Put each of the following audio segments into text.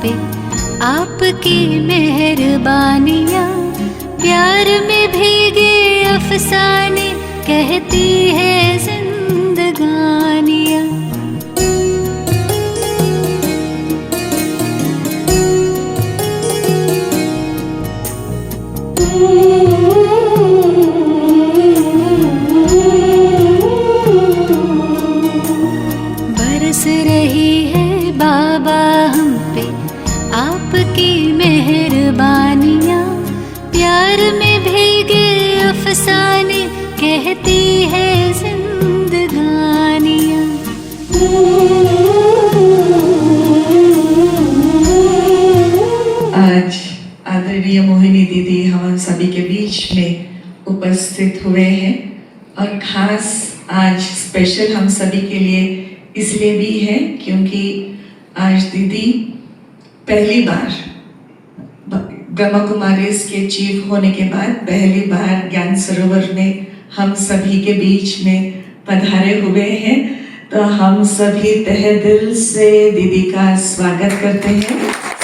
पे आपकी मेहरबानियाँ, प्यार में भीगे अफसाने कहती है जिंदगानियाँ। बरस रही है बाबा हम पे आपकी मेहरबानियाँ, प्यार में भीगे अफसाने कहती है जिंदगानियाँ। आज आदरणीय मोहिनी दीदी हम सभी के बीच में उपस्थित हुए हैं और खास आज स्पेशल हम सभी के लिए इसलिए भी है क्योंकि आज दीदी पहली बार ब्रह्मा कुमारीज के चीफ होने के बाद पहली बार ज्ञान सरोवर में हम सभी के बीच में पधारे हुए हैं। तो हम सभी तहे दिल से दीदी का स्वागत करते हैं,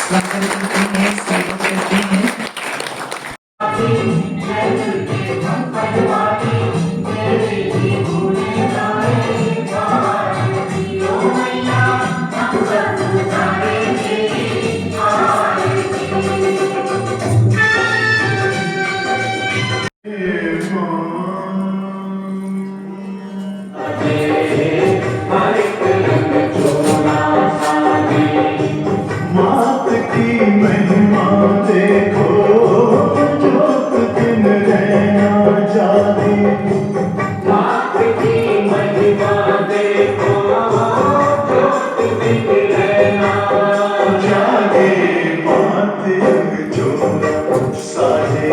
स्वागत करते हैं, स्वागत करते हैं। मात की महिमा देखो, जोत दिन रहना जाने। मात की महिमा देखो, जोत दिन रहना जाने। मात रंग जोड़ा साजे,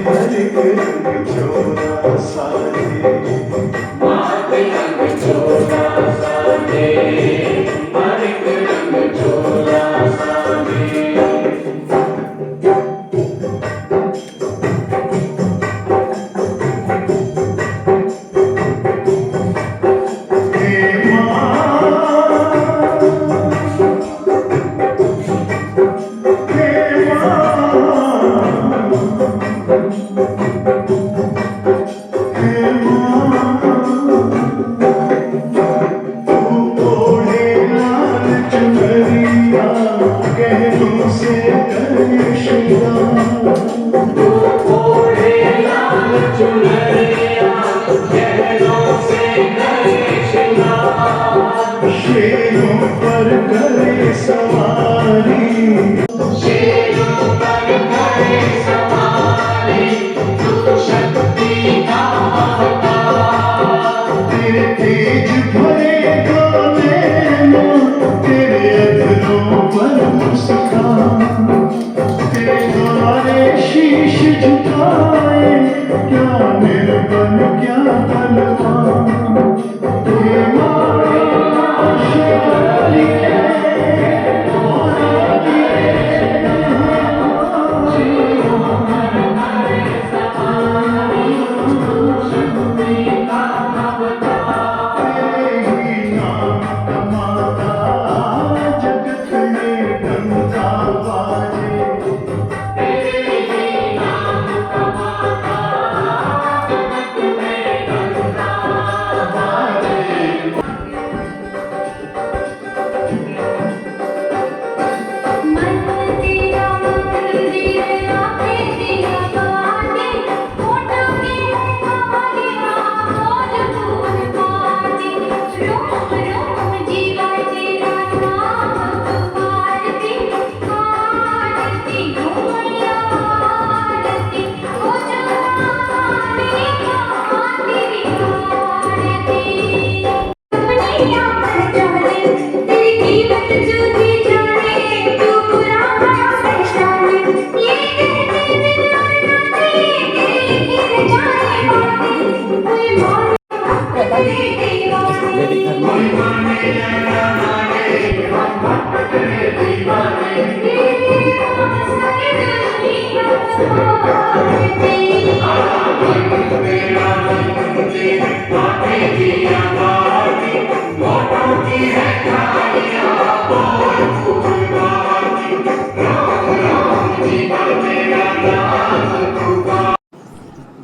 हर एक रंग जोड़ा साजे। मात रंग जोड़ा साजे, हर एक रंग जोड़ा साजे। शेरों पर करे सवारी, शेरों पर करे सवारी, तू शक्ति का अवतार। तेरे तेज भरे गाने में, तेरे अधरों पर मुस्कान, तेरे द्वारे शीश झुकाए, क्या निर्बल क्या बलवान।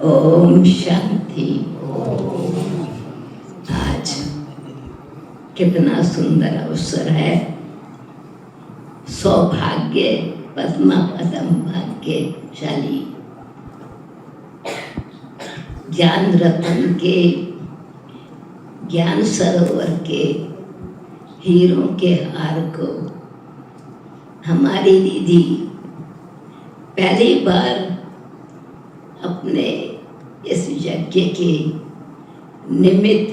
ओम शांति। आज कितना सुंदर अवसर है। सौभाग्य पद्मा पदम भाग्यशाली ज्ञान रतन के, ज्ञान सरोवर के हीरों के हार को हमारी दीदी पहली बार अपने इस यज्ञ के निमित्त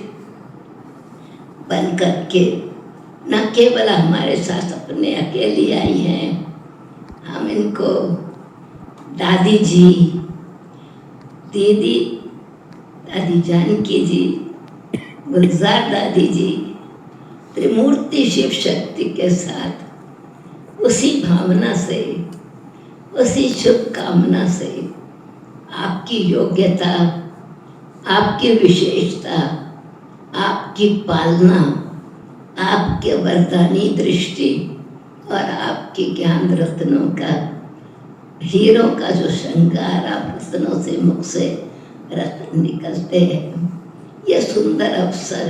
बन करके न केवल हमारे साथ अपने अकेली आई हैं, हम इनको दादी जी, दीदी, दादी जानकी जी, गुलजार दादी जी, त्रिमूर्ति शिव शक्ति के साथ उसी भावना से, उसी शुभकामना से आपकी योग्यता, आपकी विशेषता, आपकी पालना, आपके वरदानी दृष्टि और आपके ज्ञान रत्नों का, हीरों का जो श्रृंगार आप रत्नों से, मुख से रत्न निकलते हैं, ये सुंदर अवसर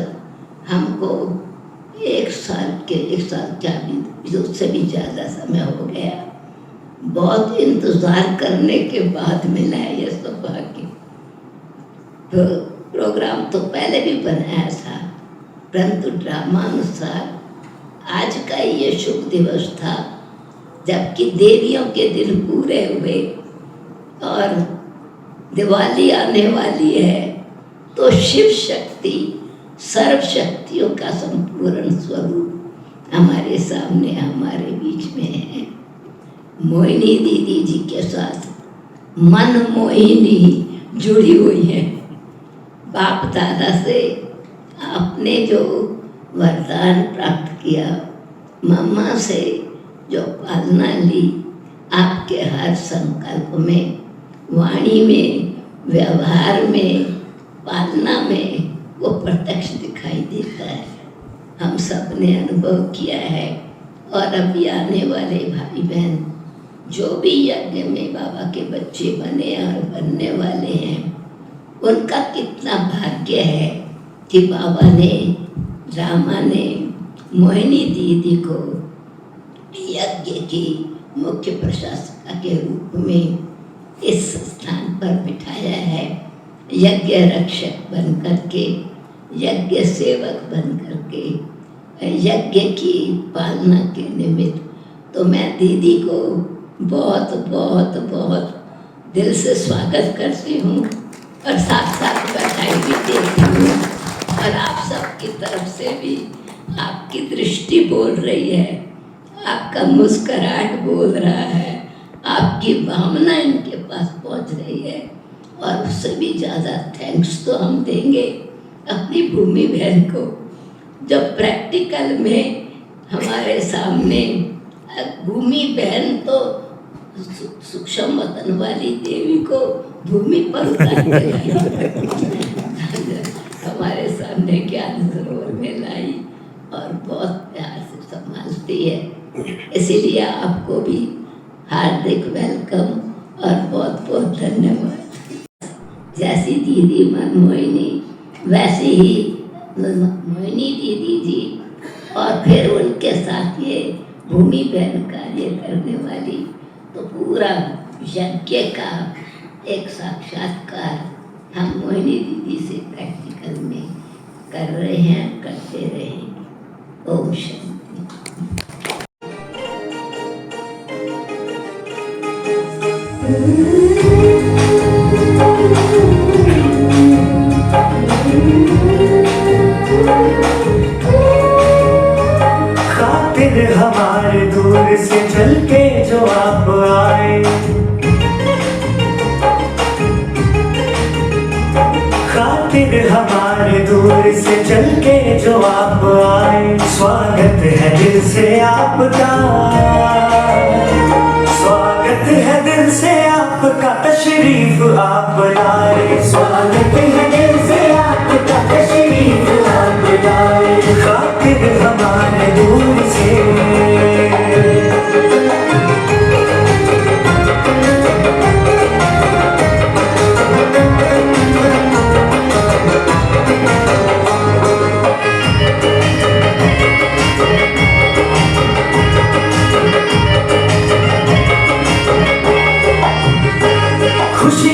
हमको एक साल क्या भी उससे भी ज़्यादा समय हो गया, बहुत इंतज़ार करने के बाद मिला है ये सौभाग्य। तो प्रोग्राम तो पहले भी बनाया था, परंतु ड्रामानुसार आज का ये शुभ दिवस था, जबकि देवियों के दिन पूरे हुए और दिवाली आने वाली है, तो शिव शक्ति, सर्व शक्तियों का संपूर्ण स्वरूप हमारे सामने, हमारे बीच में है। मोहिनी दीदी जी के साथ मन मोहिनी जुड़ी हुई है। बाप दादा से आपने जो वरदान प्राप्त किया, मम्मा से जो पालना ली, आपके हर संकल्प में, वाणी में, व्यवहार में, पालना में वो प्रत्यक्ष दिखाई देता है। हम सब ने अनुभव किया है। और अभी आने वाले भाई बहन जो भी यज्ञ में बाबा के बच्चे बने और बनने वाले हैं, उनका कितना भाग्य है कि बाबा ने, रामा ने मोहिनी दीदी को यज्ञ की मुख्य प्रशासिका के रूप में इस स्थान पर बिठाया है, यज्ञ रक्षक बन करके, यज्ञ सेवक बन करके, यज्ञ की पालना के निमित्त। तो मैं दीदी को बहुत बहुत बहुत दिल से स्वागत करती हूँ और साथ साथ बधाई भी देती हूँ। और आप सबकी तरफ से भी आपकी दृष्टि बोल रही है, आपका मुस्कुराहट बोल रहा है, आपकी भावना इनके पास पहुँच रही है। और उससे भी ज़्यादा थैंक्स तो हम देंगे अपनी भूमि बहन को, जो प्रैक्टिकल में हमारे सामने, भूमि बहन तो सूक्ष्म वतन वाली देवी को भूमि पर उतार के लाई, हमारे सामने ज्ञान सरोवर में लाई और बहुत प्यार से संभालती है। इसीलिए आपको भी हार्दिक वेलकम और बहुत बहुत धन्यवाद। जैसी दीदी मनमोहिनी, वैसे ही मोहिनी दीदी जी और फिर उनके साथ ये भूमि बहन कार्य करने वाली, तो पूरा यज्ञ का एक साक्षात्कार हम मोहिनी दीदी से प्रैक्टिकल में कर रहे हैं, करते रहेंगे। ओम शांति। खातिर हमारे दूर से चल के जो आप आए, खातिर हमारे दूर से चल के जो आप आए, स्वागत है दिल से आपका, स्वागत है दिल से आपका, तशरीफ आप लाए, स्वागत है दिल से आपका, तशरीफ आप लाए। खातिर हमारे दूर से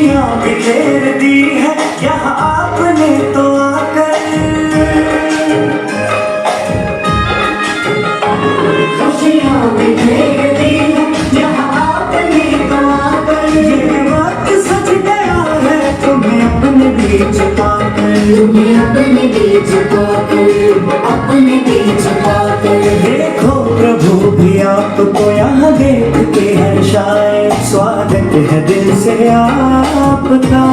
खुशियाँ बिखेर दी है यहाँ आपने तो आकर, खुशियाँ बिखेर दी है यहाँ आपने तो आकर। ये वक्त सच गया है तुम्हें अपने बीच पाकर, तुम्हें अपने बीच पाकर, अपने बीच पाकर। देखो प्रभु भी आपको यहाँ देख के हर्षाए, स्वागत है दिल से आपका,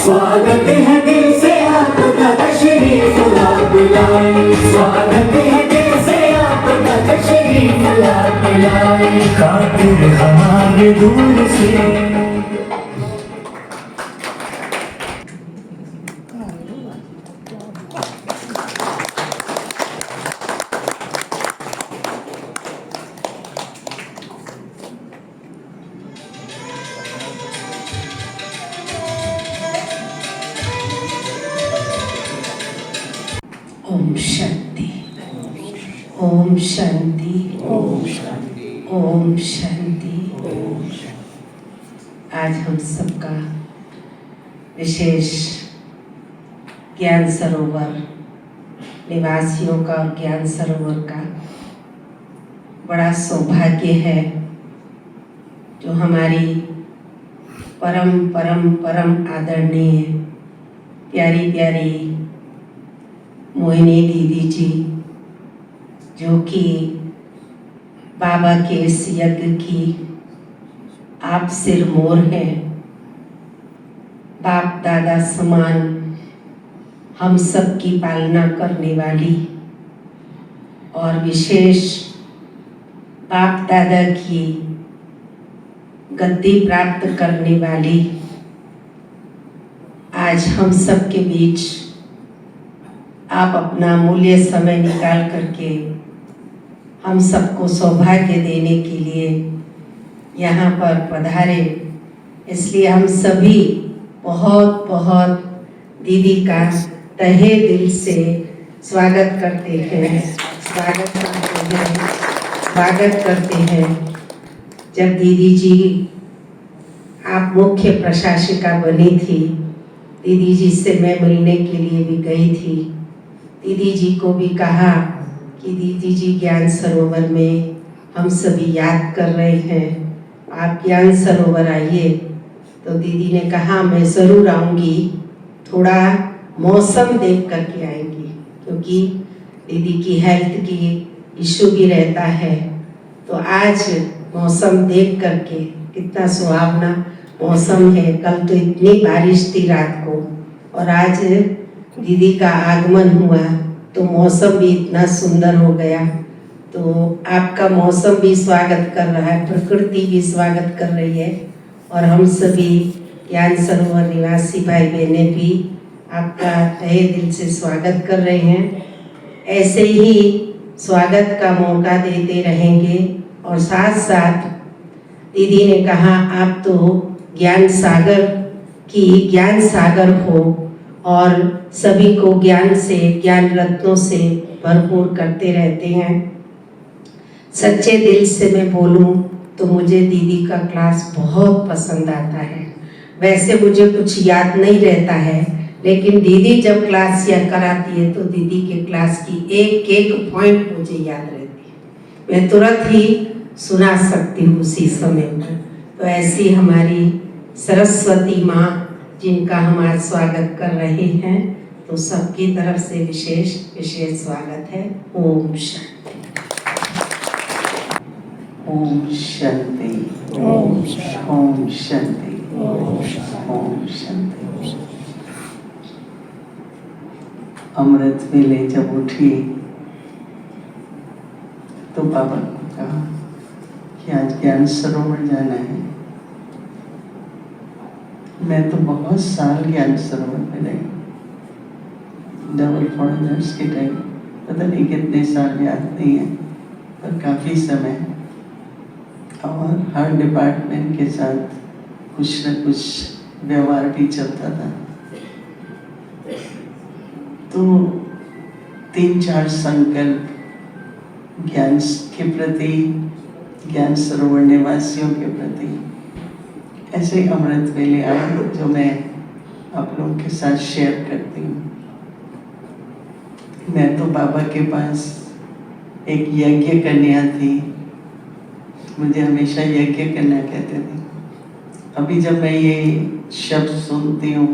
स्वागत है दिल से आपका, तशरीफ आप लाए, स्वागत है दिल से आपका, तशरीफ आप लाए। खातिर हमारे दूर से ओम शांति, ओम शांति, ओम शांति, ओम शांति। आज हम सबका विशेष ज्ञान सरोवर निवासियों का और ज्ञान सरोवर का बड़ा सौभाग्य है, जो हमारी परम परम परम आदरणीय प्यारी प्यारी मोहिनी दीदी जी, जो कि बाबा के इस यज्ञ की आप सिरमौर हैं, बाप दादा समान हम सब की पालना करने वाली और विशेष बाप दादा की गद्दी प्राप्त करने वाली आज हम सब के बीच आप अपना मूल्य समय निकाल करके हम सबको सौभाग्य देने के लिए यहाँ पर पधारे। इसलिए हम सभी बहुत बहुत दीदी का तहे दिल से स्वागत करते हैं, स्वागत करते हैं, स्वागत करते हैं। जब दीदी जी आप मुख्य प्रशासिका बनी थी, दीदी जी से मैं मिलने के लिए भी गई थी। दीदी जी को भी कहा कि दीदी जी ज्ञान सरोवर में हम सभी याद कर रहे हैं, आप ज्ञान सरोवर आइए। तो दीदी ने कहा मैं ज़रूर आऊँगी, थोड़ा मौसम देख करके आएंगी, क्योंकि दीदी की हेल्थ की इशू भी रहता है। तो आज मौसम देख करके, कितना सुहावना मौसम है, कल तो इतनी बारिश थी रात को और आज दीदी का आगमन हुआ तो मौसम भी इतना सुंदर हो गया। तो आपका मौसम भी स्वागत कर रहा है, प्रकृति भी स्वागत कर रही है और हम सभी ज्ञान सरोवर निवासी भाई बहनें भी आपका तहे दिल से स्वागत कर रहे हैं। ऐसे ही स्वागत का मौका देते रहेंगे और साथ साथ दीदी ने कहा आप तो ज्ञान सागर की ज्ञान सागर हो और सभी को ज्ञान से, ज्ञान रत्नों से भरपूर करते रहते हैं। सच्चे दिल से मैं बोलूं तो मुझे दीदी का क्लास बहुत पसंद आता है। वैसे मुझे कुछ याद नहीं रहता है, लेकिन दीदी जब क्लास या कराती है तो दीदी के क्लास की एक एक पॉइंट मुझे याद रहती है, मैं तुरंत ही सुना सकती हूँ उसी समय पर। तो ऐसी हमारी सरस्वती माँ जिनका हम आज स्वागत कर रहे हैं, तो सबकी तरफ से विशेष विशेष स्वागत है। ओम शांति, ओम शांति, ओम शांति, ओम शांति। अमृत वेले जब उठी तो बाबा को कहा कि आज ज्ञान सरोवर जाना है। मैं तो बहुत साल ज्ञान सरोवर में रही, डबल फॉरेनर्स के टाइम, पता नहीं कितने साल याद नहीं है, पर काफ़ी समय, और हर डिपार्टमेंट के साथ कुछ न कुछ व्यवहार भी चलता था। तो 3-4 संकल्प ज्ञान के प्रति, ज्ञान सरोवर निवासियों के प्रति ऐसे अमृत वेले आए जो मैं आप लोगों के साथ शेयर करती हूँ। मैं तो बाबा के पास एक यज्ञ कन्या थी, मुझे हमेशा यज्ञ कन्या कहते थे। अभी जब मैं ये शब्द सुनती हूँ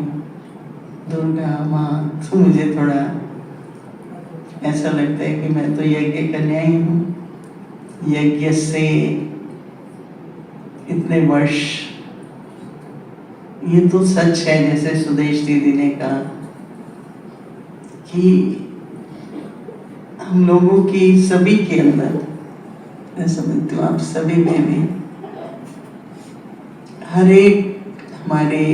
दुर्गा माँ, तो मुझे थोड़ा ऐसा लगता है कि मैं तो यज्ञ कन्या ही हूँ। यज्ञ से इतने वर्ष, ये तो सच है जैसे सुदेश दीदी ने कहा कि हम लोगों की सभी के अंदर, मैं समझती हूँ आप सभी में भी, हर एक हमारे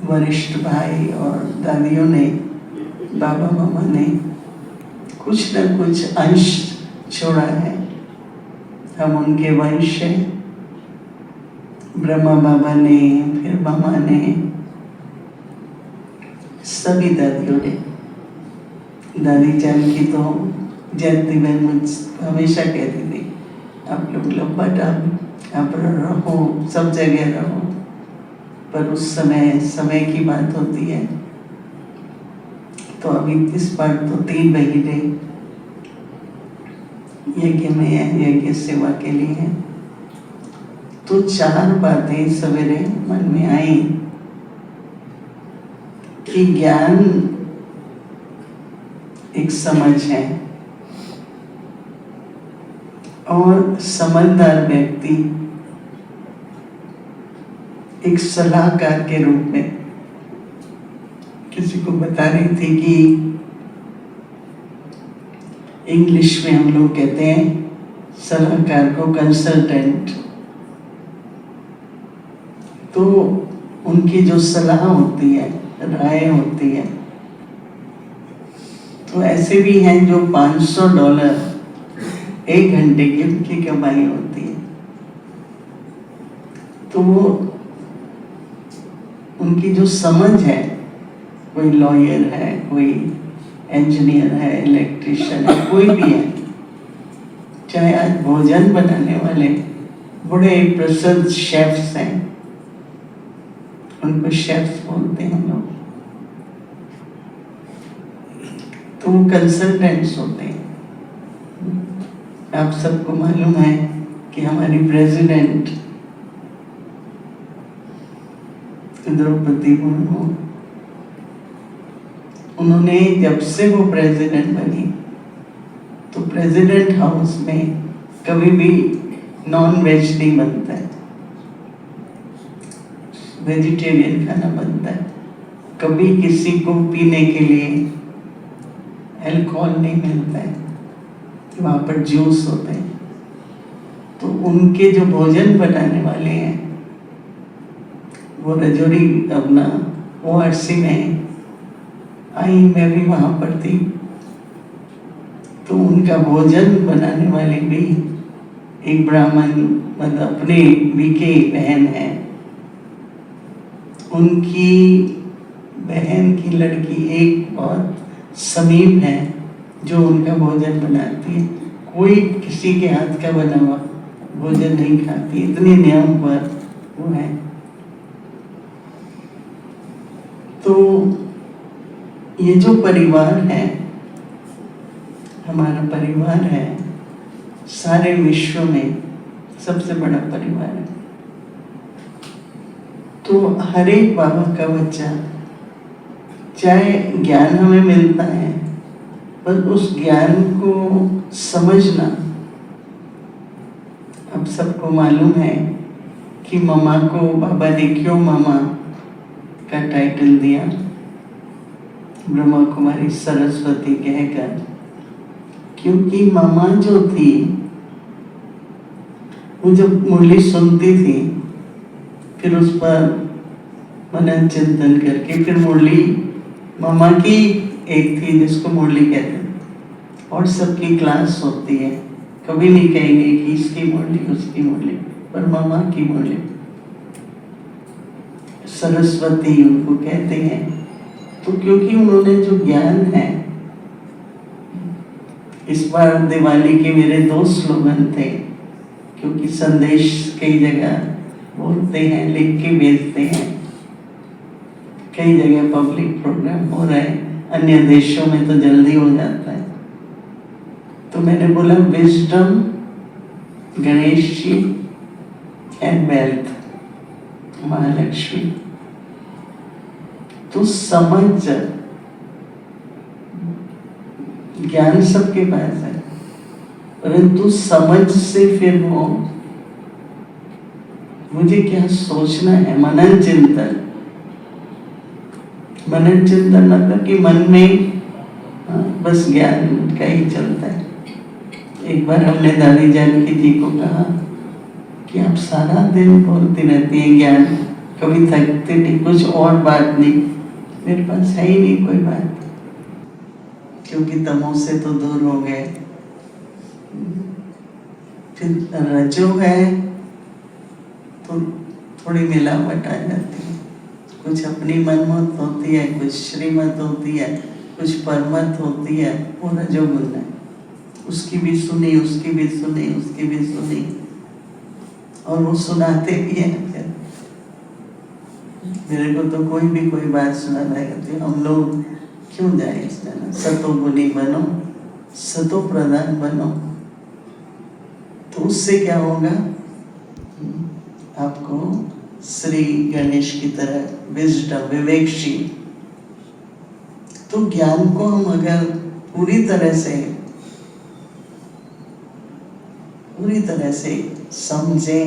वरिष्ठ भाई और दादियों ने, बाबा मामा ने कुछ न कुछ अंश छोड़ा है। हम उनके वंश हैं। ब्रह्मा बाबा ने, फिर मामा ने, सभी दादियों ने। दादी जान की तो जयंती बहन मुझ हमेशा कहती थी, आप लोग लंबा टाइम आप रहो, सब जगह रहो। पर उस समय की बात होती है। तो अभी इस बार तो 3 महीने यज्ञ में है, यज्ञ सेवा के लिए है। तो 4 बातें सवेरे मन में आई कि ज्ञान एक समझ है और समझदार व्यक्ति एक सलाहकार के रूप में किसी को बता रही थी कि इंग्लिश में हम लोग कहते हैं सलाहकार को कंसल्टेंट। तो उनकी जो सलाह होती है, राय होती है, तो ऐसे भी हैं जो $500 1 घंटे की उनकी कमाई होती है। तो वो उनकी जो समझ है, कोई लॉयर है, कोई इंजीनियर है, इलेक्ट्रिशियन है, कोई भी है, चाहे आज भोजन बनाने वाले बड़े प्रसिद्ध शेफ्स हैं, उनको शेफ्स बोलते हैं हम लोग, तो वो कंसल्टेंट्स होते हैं। आप सबको मालूम है कि हमारी प्रेसिडेंट द्रौपदी मुर्मू, उन्होंने जब से वो प्रेसिडेंट बनी तो प्रेसिडेंट हाउस में कभी भी नॉन वेज नहीं बनता है, वेजिटेरियन खाना बनता है। कभी किसी को पीने के लिए अल्कोहल नहीं मिलता है, वहाँ पर जूस होते हैं। तो उनके जो भोजन बनाने वाले हैं वो रजौरी अपना ORC में आई, मैं भी वहाँ पर थी। तो उनका भोजन बनाने वाले भी एक ब्राह्मण, मतलब अपने बीके बहन है, उनकी बहन की लड़की एक बहुत समीप है जो उनका भोजन बनाती है। कोई किसी के हाथ का बना हुआ भोजन नहीं खाती, इतने नियम पर वो है। तो ये जो परिवार है, हमारा परिवार है, सारे विश्व में सबसे बड़ा परिवार है। तो हर एक बाबा का बच्चा, चाहे ज्ञान हमें मिलता है, पर उस ज्ञान को समझना, अब सबको मालूम है कि मामा को बाबा ने क्यों मामा का टाइटल दिया, ब्रह्मा कुमारी सरस्वती कहकर। क्योंकि मामा जो थी वो जब मुरली सुनती थी, फिर उस पर मनन चिंतन करके फिर मुरली मामा की एक थी जिसको मुरली कहते हैं, और सबकी क्लास होती है। कभी नहीं कहेंगे कि इसकी मुरली उसकी मुरली, पर मामा की मुरली। सरस्वती उनको कहते हैं। तो क्योंकि उन्होंने जो ज्ञान है, इस बार दिवाली के मेरे 2 स्लोगन थे, क्योंकि संदेश कई जगह बोलते हैं, लिख के भेजते हैं। कई जगह पब्लिक प्रोग्राम हो रहे हैं, अन्य देशों में तो जल्दी हो जाता है। तो मैंने बोला wisdom, Ganesh ji and wealth, Mahalakshmi. तो समझ, ज्ञान सबके पास है, परंतु समझ से फिर वो मुझे क्या सोचना है, मनन चिंतन। मनन चिंतन मतलब कि मन में बस ज्ञान का ही चलता है। एक बार हमने दादी जानकी जी को कहा कि आप सारा दिन बोलती रहती हैं ज्ञान, कभी थकते नहीं, कुछ और बात नहीं। मेरे पास है ही नहीं कोई बात, क्योंकि तमो से तो दूर हो गए। फिर रजो है तो थोड़ी मिलावट आ जाती है, कुछ अपनी मनमत होती है, कुछ श्रीमत होती है, कुछ परमत होती है। वो रजोगुण है, उसकी भी सुनी, उसकी भी सुनी, उसकी भी सुनी, और वो सुनाते भी हैं। मेरे को तो कोई भी कोई बात सुनाना है, हम लोग क्यों जाए इसमें। सतोगुणी बनो, सतो प्रधान बनो, तो उससे क्या होगा, आपको श्री गणेश की तरह विजडम, विवेकशील। तो ज्ञान को हम अगर पूरी तरह से समझें,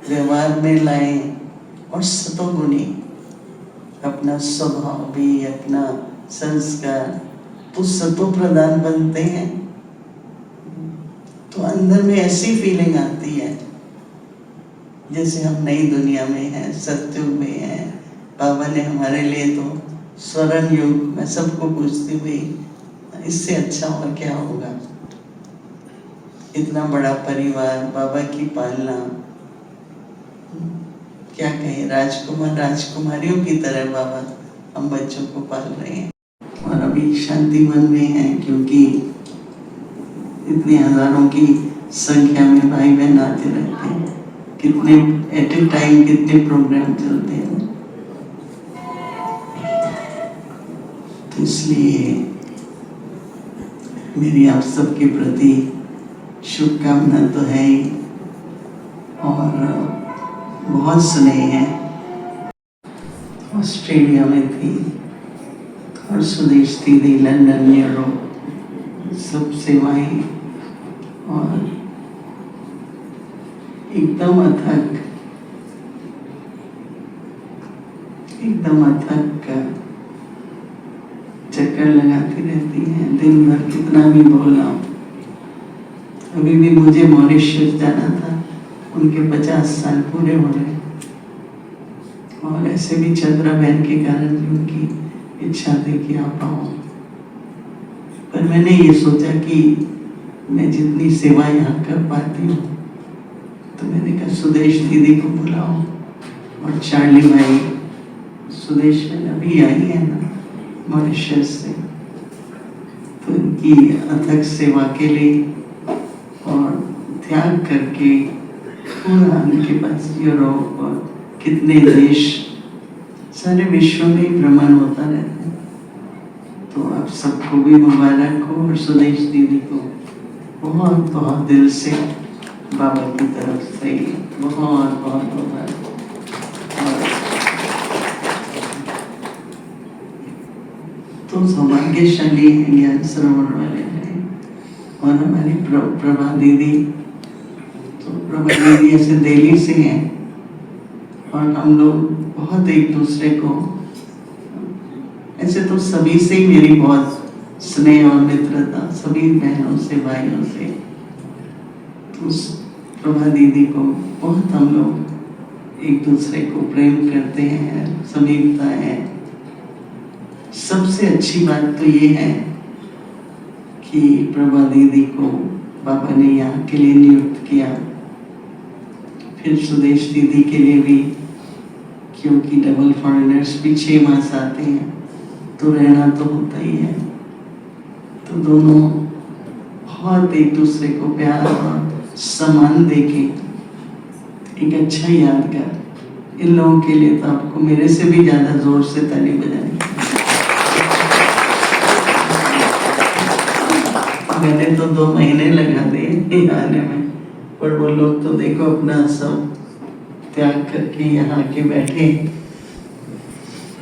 व्यवहार में लाएं, और सतोगुणी अपना स्वभाव भी, अपना संस्कार, तो सतो प्रधान बनते हैं। तो अंदर में ऐसी फीलिंग आती है जैसे हम नई दुनिया में हैं, सतयुग में हैं। बाबा ने हमारे लिए तो स्वर्ण युग, मैं सबको पूछती हुई, इससे अच्छा और क्या होगा। इतना बड़ा परिवार, बाबा की पालना, क्या कहें, राजकुमार राजकुमारियों की तरह बाबा हम बच्चों को पाल रहे हैं। और अभी शांति वन में हैं, क्योंकि इतने हजारों की संख्या में भाई बहन आते रहते हैं। कितने एट ए टाइम कितने प्रोग्राम चलते हैं। तो इसलिए मेरी आप सबके प्रति शुभकामना तो है ही, और बहुत स्नेह है। ऑस्ट्रेलिया में थी और स्वदेश थी, लंदन, यूरोप, सब सेवाएं, और एकदम अथक चक्कर लगाती रहती हैं, दिन भर कितना भी बोला। अभी भी मुझे मॉरिशस जाना था, उनके 50 साल पूरे हो रहे, और ऐसे भी चंद्रा बहन के कारण भी उनकी इच्छा थी कि आ पाऊँ। पर मैंने ये सोचा कि मैं जितनी सेवा यहाँ कर पाती हूँ, तो मैंने कहा सुदेश दीदी को बुलाओ, और चार्ली भाई, सुदेश में अभी आई है ना मॉरिशस से, तो इनकी अथक सेवा के लिए और त्याग करके पूरा उनके पास यूरोप और कितने देश, सारे विश्व में भ्रमण होता रहता है। तो आप सबको भी मुबारक हो, और सुदेश दीदी को बहुत बहुत दिल से बाबा की तरफ से बहुत बहुत मुबारक। तो सौभाग्यशाली हैं, ज्ञान सरोवर वाले हैं। और हमारी प्रभा दीदी, तो प्रभा दीदी ऐसे दिल्ली से हैं, और हम लोग बहुत एक दूसरे को, ऐसे तो सभी से ही मेरी बहुत स्नेह और मित्रता, सभी बहनों से, भाइयों से। तो प्रभा दीदी को बहुत हम लोग एक दूसरे को प्रेम करते हैं, समीपता है। सबसे अच्छी बात तो ये है कि प्रभा दीदी को बाबा ने यहाँ के लिए नियुक्त किया, फिर सुदेश दीदी के लिए भी, क्योंकि डबल फॉरेनर्स भी 6 मास आते हैं, तो रहना तो होता ही है। तो दोनों बहुत एक दूसरे को प्यार और सम्मान देके एक अच्छा यादगार। इन लोगों के लिए तो आपको मेरे से भी ज़्यादा जोर से ताली बजानी। मैंने तो 2 महीने लगा दिए आने में, पर वो लोग तो देखो अपना सब त्याग करके यहाँ के बैठे।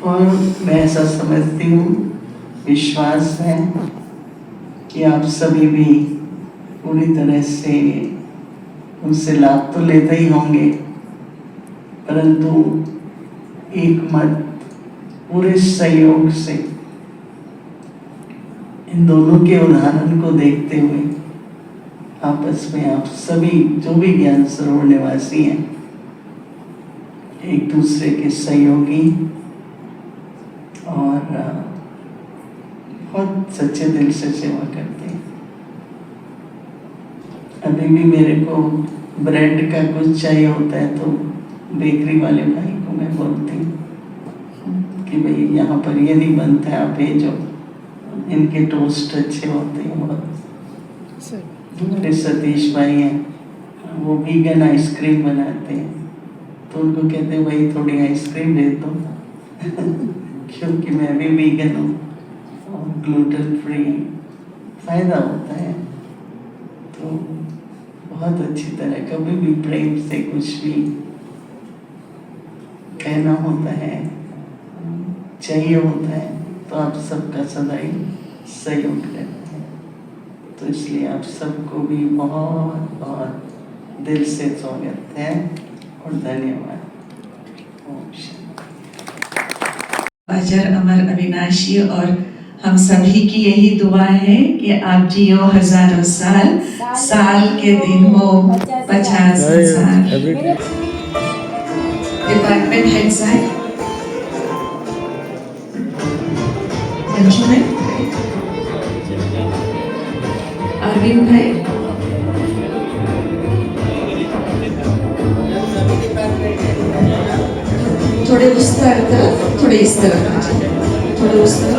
और मैं ऐसा समझती हूँ, विश्वास है कि आप सभी भी पूरी तरह से उनसे लाभ तो लेते ही होंगे, परंतु एक मत पूरे सहयोग से इन दोनों के उदाहरण को देखते हुए आपस में आप सभी जो भी ज्ञान सरोवर निवासी हैं एक दूसरे के सहयोगी और बहुत सच्चे दिल से सेवा करते हैं। अभी भी मेरे को ब्रेड का कुछ चाहिए होता है तो बेकरी वाले भाई को मैं बोलती हूँ कि भाई यहाँ पर ये नहीं बनता है, आप भेजो, इनके टोस्ट अच्छे होते हैं बहुत। मेरे सतीश भाई हैं, वो वीगन आइसक्रीम बनाते हैं, तो उनको कहते हैं भाई थोड़ी आइसक्रीम दे दो क्योंकि मैं भी वीगन हूँ और ग्लूटेन फ्री, फायदा होता है। तो बहुत अच्छी तरह कभी भी प्रेम से कुछ भी कहना होता है, चाहिए होता है, तो आप सबका सदैव सहयोग रहता है। तो इसलिए आप सबको भी बहुत बहुत दिल से स्वागत है और धन्यवाद। ओम शांति। अजर अमर अविनाशी, और हम सभी की यही दुआ है कि आप जियो हजारों साल, साल के दिन हो 50 साल। डिपार्टमेंट हेड साहब अंशु भाई, अरविंद भाई, थोड़े उस तरफ, थोड़े इस तरफ, थोड़े उस तरफ।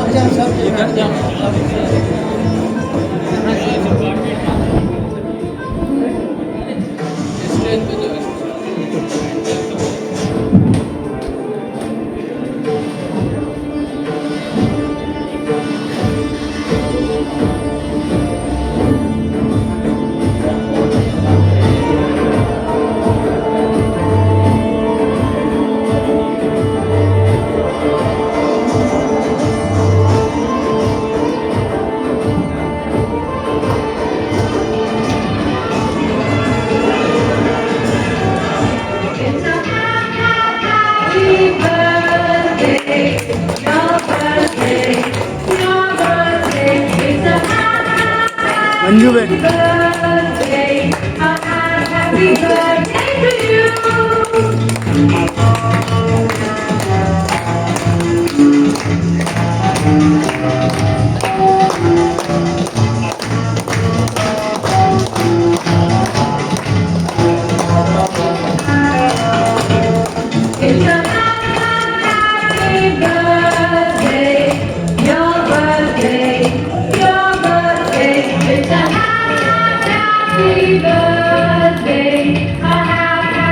मंजू बेटी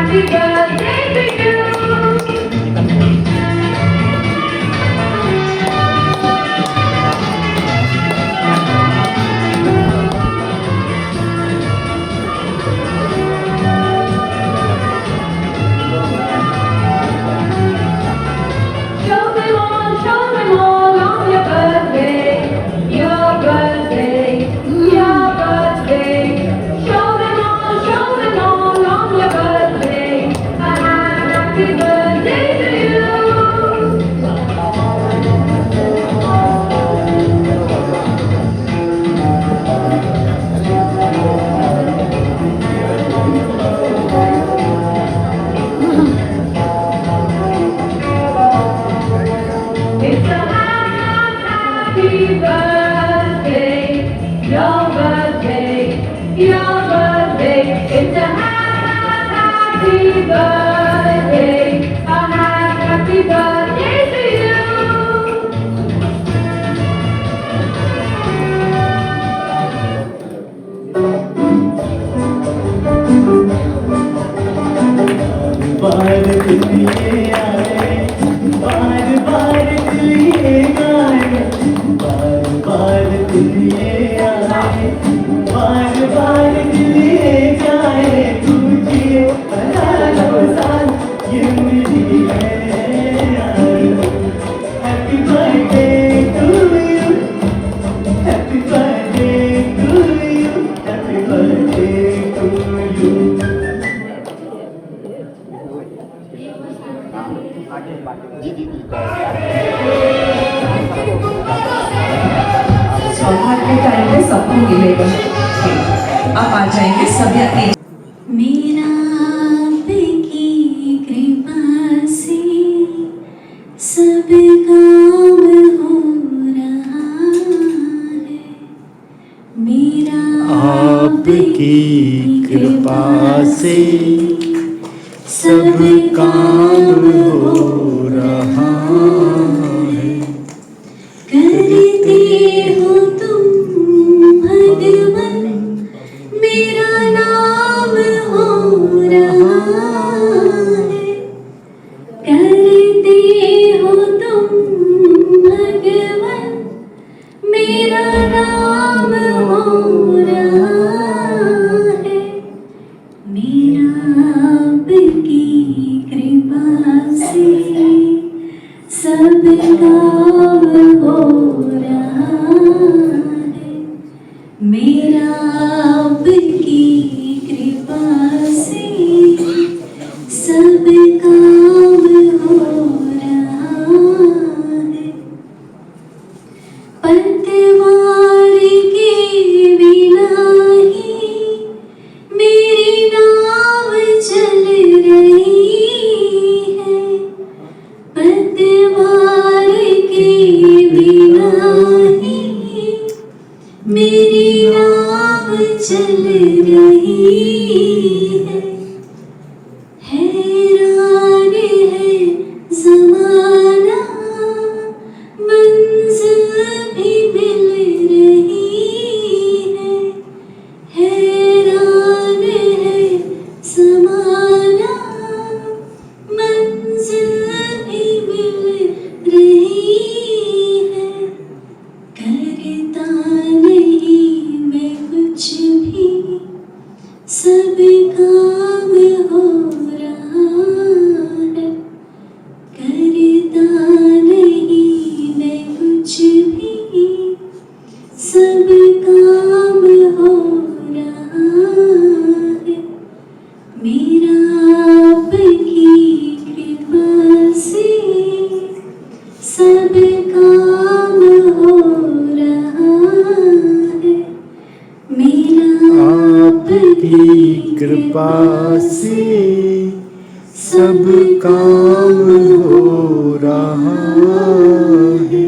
Happy birthday to you. सौभाग्य टाइम पे सबको मिलेगा। ठीक, आप आ जाएंगे सभी अपनी मेरा आपकी कृपा से सब काम हो रहा है। मेरा आपकी कृपा से सब काम हो रहा है। करते हो तुम भगवन, मेरा नाम हो रहा है। करते हो तुम भगवन, मेरा नाम हो रहा है। मेरा आपकी कृपा से सब काम हो रहा है। मेरा आपकी कृपा से सब काम हो रहा है। पतवार के बिना ही मेरी नाव चल रही है। पतवार के बिना ही मेरी नाव चल रही है। हैरान है ज़माना, मंज़िल भी मिल रही है। हैरान है ज़माना, मंज़िल भी मिल रही है। करता नहीं मैं कुछ भी, सब काम हो रहा है। करता नहीं मैं कुछ भी, सब काम हो रहा है। मेरा आपकी कृपा से सब काम हो रहा है। मेरा आपकी कृपा से सब काम हो रहा है।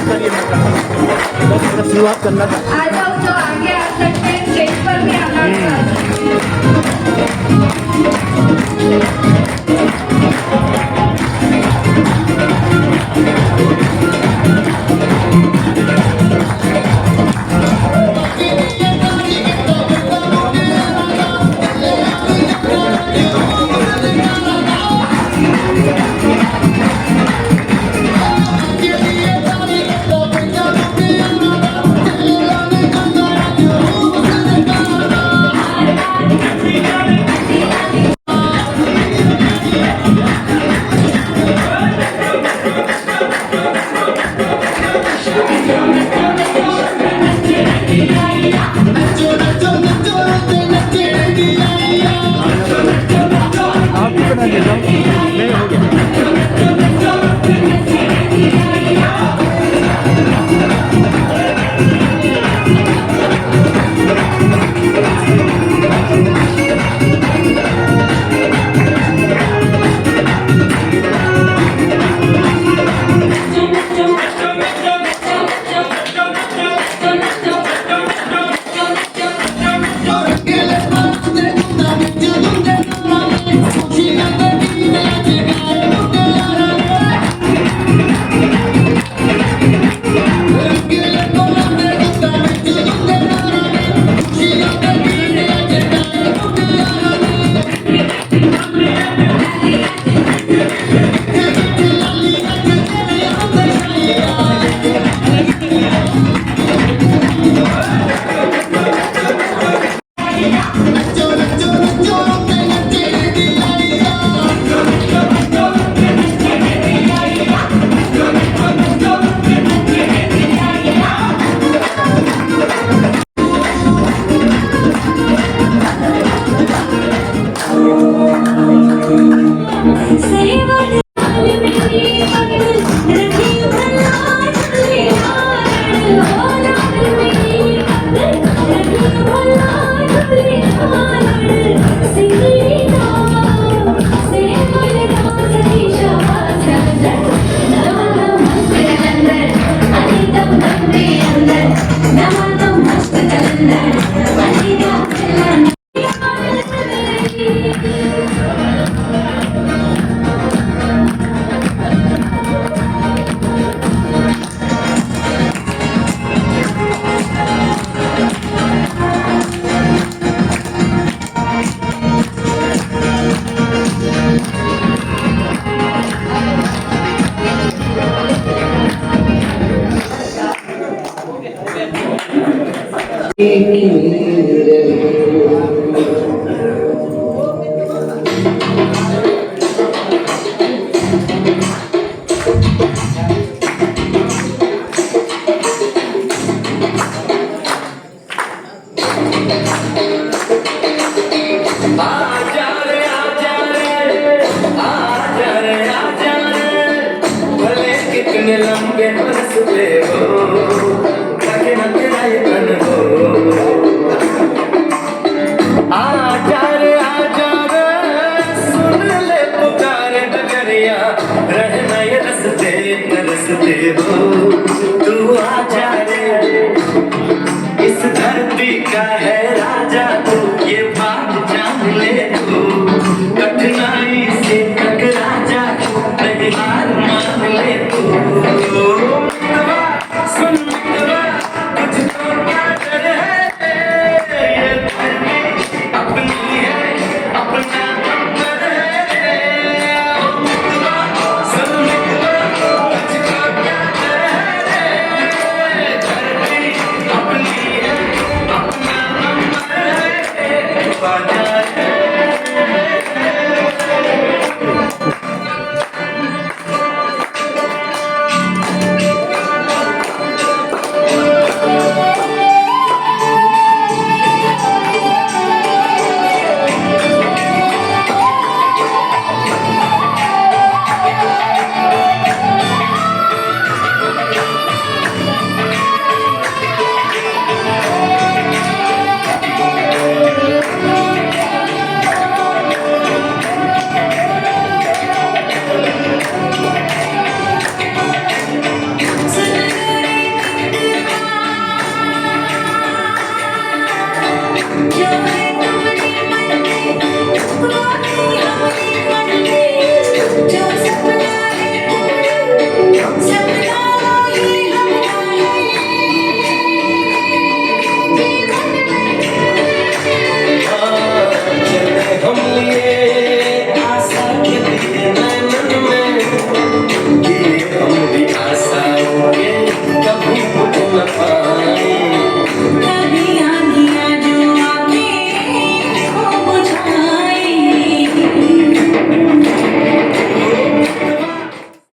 करिए मतलब शुरुआत करना था। आ जाओ तो आगे आ सकते हैं, स्टेज पर भी आना। आप भी बना ले जाओ, मैं हो गया। आजा रे आजा रे आजा रे आजा रे भले कितने लंबे हंसते हो लगे न तेरा ये तन हो आजा रे सुन ले पुकारे डगरिया रहना ये रस्ते तरसते हो तू आजा रे इस धरती का है राजा तू